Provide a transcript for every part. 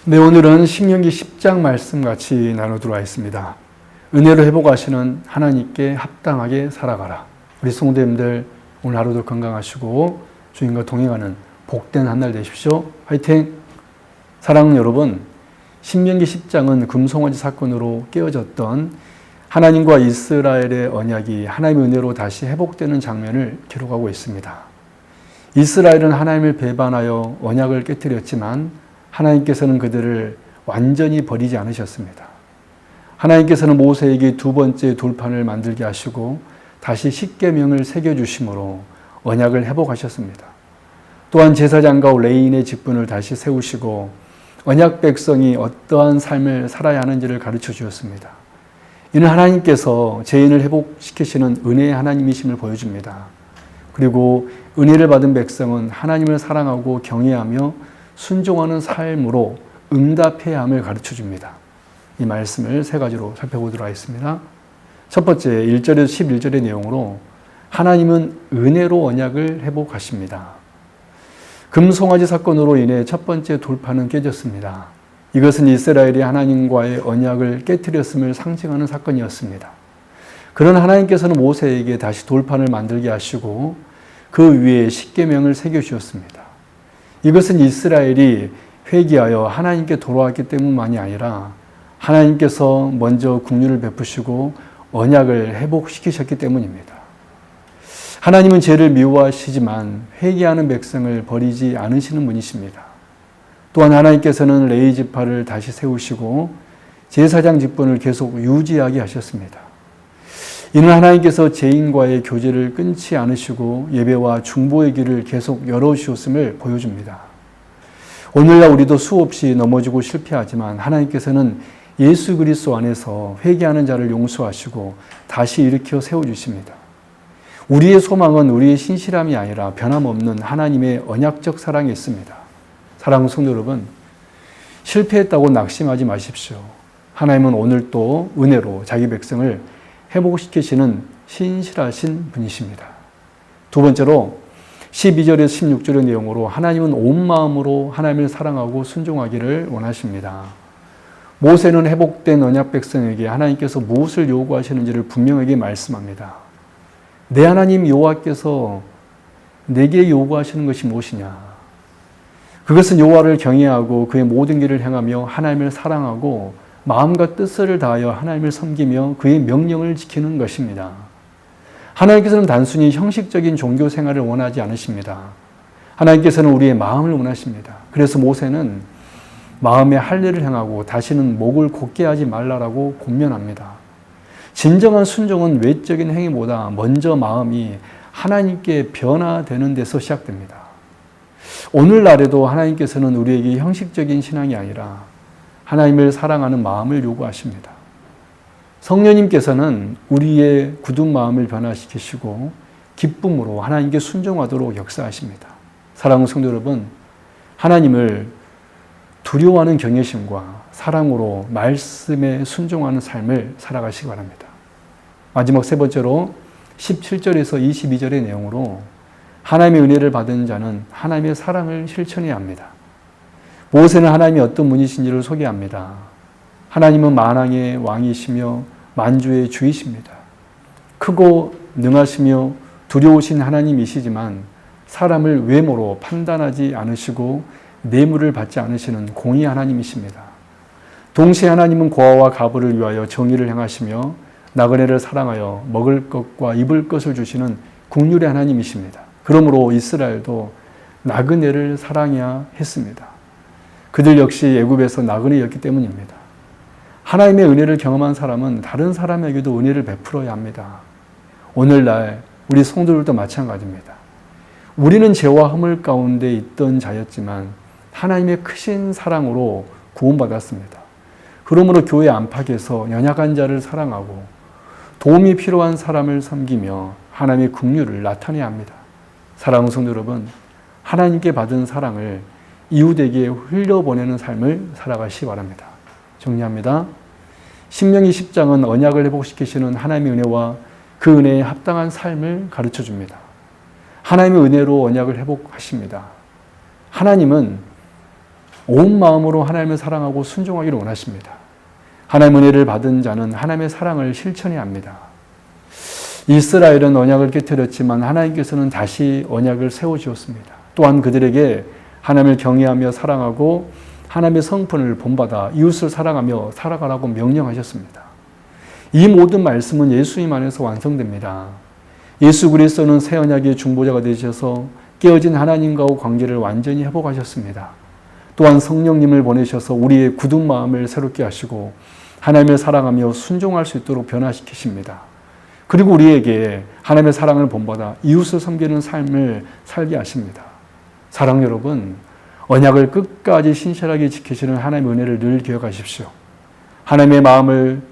네, 오늘은 신명기 10장 말씀 같이 나누도록 하겠습니다. 은혜로 회복하시는 하나님께 합당하게 살아가라. 우리 성도님들 오늘 하루도 건강하시고 주님과 동행하는 복된 한 날 되십시오. 화이팅! 사랑하는 여러분, 신명기 10장은 금송아지 사건으로 깨어졌던 하나님과 이스라엘의 언약이 하나님의 은혜로 다시 회복되는 장면을 기록하고 있습니다. 이스라엘은 하나님을 배반하여 언약을 깨뜨렸지만 하나님께서는 그들을 완전히 버리지 않으셨습니다. 하나님께서는 모세에게 두 번째 돌판을 만들게 하시고 다시 십계명을 새겨주심으로 언약을 회복하셨습니다. 또한 제사장과 레위인의 직분을 다시 세우시고 언약 백성이 어떠한 삶을 살아야 하는지를 가르쳐 주셨습니다. 이는 하나님께서 죄인을 회복시키시는 은혜의 하나님이심을 보여줍니다. 그리고 은혜를 받은 백성은 하나님을 사랑하고 경외하며 순종하는 삶으로 응답해야 함을 가르쳐 줍니다. 이 말씀을 세 가지로 살펴보도록 하겠습니다. 첫 번째, 1절에서 11절의 내용으로 하나님은 은혜로 언약을 회복하십니다. 금송아지 사건으로 인해 첫 번째 돌판은 깨졌습니다. 이것은 이스라엘이 하나님과의 언약을 깨뜨렸음을 상징하는 사건이었습니다. 그러나 하나님께서는 모세에게 다시 돌판을 만들게 하시고 그 위에 십계명을 새겨주셨습니다. 이것은 이스라엘이 회개하여 하나님께 돌아왔기 때문만이 아니라 하나님께서 먼저 긍휼을 베푸시고 언약을 회복시키셨기 때문입니다. 하나님은 죄를 미워하시지만 회개하는 백성을 버리지 않으시는 분이십니다. 또한 하나님께서는 레위 지파를 다시 세우시고 제사장 직분을 계속 유지하게 하셨습니다. 이는 하나님께서 죄인과의 교제를 끊지 않으시고 예배와 중보의 길을 계속 열어주셨음을 보여줍니다. 오늘날 우리도 수없이 넘어지고 실패하지만 하나님께서는 예수 그리스도 안에서 회개하는 자를 용서하시고 다시 일으켜 세워주십니다. 우리의 소망은 우리의 신실함이 아니라 변함없는 하나님의 언약적 사랑에 있습니다. 사랑하는 성도 여러분, 실패했다고 낙심하지 마십시오. 하나님은 오늘 또 은혜로 자기 백성을 회복시키시는 신실하신 분이십니다. 두 번째로 12절에서 16절의 내용으로 하나님은 온 마음으로 하나님을 사랑하고 순종하기를 원하십니다. 모세는 회복된 언약 백성에게 하나님께서 무엇을 요구하시는지를 분명하게 말씀합니다. 내 하나님 여호와께서 내게 요구하시는 것이 무엇이냐? 그것은 여호와를 경외하고 그의 모든 길을 행하며 하나님을 사랑하고 마음과 뜻을 다하여 하나님을 섬기며 그의 명령을 지키는 것입니다. 하나님께서는 단순히 형식적인 종교 생활을 원하지 않으십니다. 하나님께서는 우리의 마음을 원하십니다. 그래서 모세는 마음의 할례를 행하고 다시는 목을 곧게 하지 말라라고 권면합니다. 진정한 순종은 외적인 행위보다 먼저 마음이 하나님께 변화되는 데서 시작됩니다. 오늘날에도 하나님께서는 우리에게 형식적인 신앙이 아니라 하나님을 사랑하는 마음을 요구하십니다. 성령님께서는 우리의 굳은 마음을 변화시키시고 기쁨으로 하나님께 순종하도록 역사하십니다. 사랑하는 성도 여러분, 하나님을 두려워하는 경외심과 사랑으로 말씀에 순종하는 삶을 살아가시기 바랍니다. 마지막 세 번째로 17절에서 22절의 내용으로 하나님의 은혜를 받은 자는 하나님의 사랑을 실천해야 합니다. 모세는 하나님이 어떤 분이신지를 소개합니다. 하나님은 만왕의 왕이시며 만주의 주이십니다. 크고 능하시며 두려우신 하나님이시지만 사람을 외모로 판단하지 않으시고 뇌물을 받지 않으시는 공의 하나님이십니다. 동시에 하나님은 고아와 가부를 위하여 정의를 행하시며 나그네를 사랑하여 먹을 것과 입을 것을 주시는 긍휼의 하나님이십니다. 그러므로 이스라엘도 나그네를 사랑해야 했습니다. 그들 역시 애굽에서 나그네였기 때문입니다. 하나님의 은혜를 경험한 사람은 다른 사람에게도 은혜를 베풀어야 합니다. 오늘날 우리 성도들도 마찬가지입니다. 우리는 죄와 허물 가운데 있던 자였지만 하나님의 크신 사랑으로 구원받았습니다. 그러므로 교회 안팎에서 연약한 자를 사랑하고 도움이 필요한 사람을 섬기며 하나님의 긍휼을 나타내야 합니다. 사랑하는 성도 여러분, 하나님께 받은 사랑을 이웃에게 흘려보내는 삶을 살아가시기 바랍니다. 정리합니다. 신명기 10장은 언약을 회복시키시는 하나님의 은혜와 그 은혜에 합당한 삶을 가르쳐 줍니다. 하나님의 은혜로 언약을 회복하십니다. 하나님은 온 마음으로 하나님을 사랑하고 순종하기를 원하십니다. 하나님의 은혜를 받은 자는 하나님의 사랑을 실천해야 합니다. 이스라엘은 언약을 깨뜨렸지만 하나님께서는 다시 언약을 세워주었습니다. 또한 그들에게 하나님을 경외하며 사랑하고 하나님의 성품을 본받아 이웃을 사랑하며 살아가라고 명령하셨습니다. 이 모든 말씀은 예수님 안에서 완성됩니다. 예수 그리스도는 새 언약의 중보자가 되셔서 깨어진 하나님과의 관계를 완전히 회복하셨습니다. 또한 성령님을 보내셔서 우리의 굳은 마음을 새롭게 하시고 하나님을 사랑하며 순종할 수 있도록 변화시키십니다. 그리고 우리에게 하나님의 사랑을 본받아 이웃을 섬기는 삶을 살게 하십니다. 사랑 여러분, 언약을 끝까지 신실하게 지키시는 하나님의 은혜를 늘 기억하십시오. 하나님의 마음을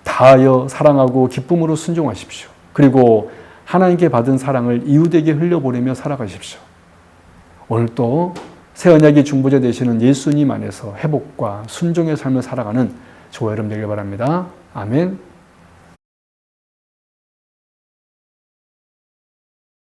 다하여 사랑하고 기쁨으로 순종하십시오. 그리고 하나님께 받은 사랑을 이웃에게 흘려보내며 살아가십시오. 오늘 또 새 언약의 중보자 되시는 예수님 안에서 회복과 순종의 삶을 살아가는 저와 여러분 되길 바랍니다. 아멘.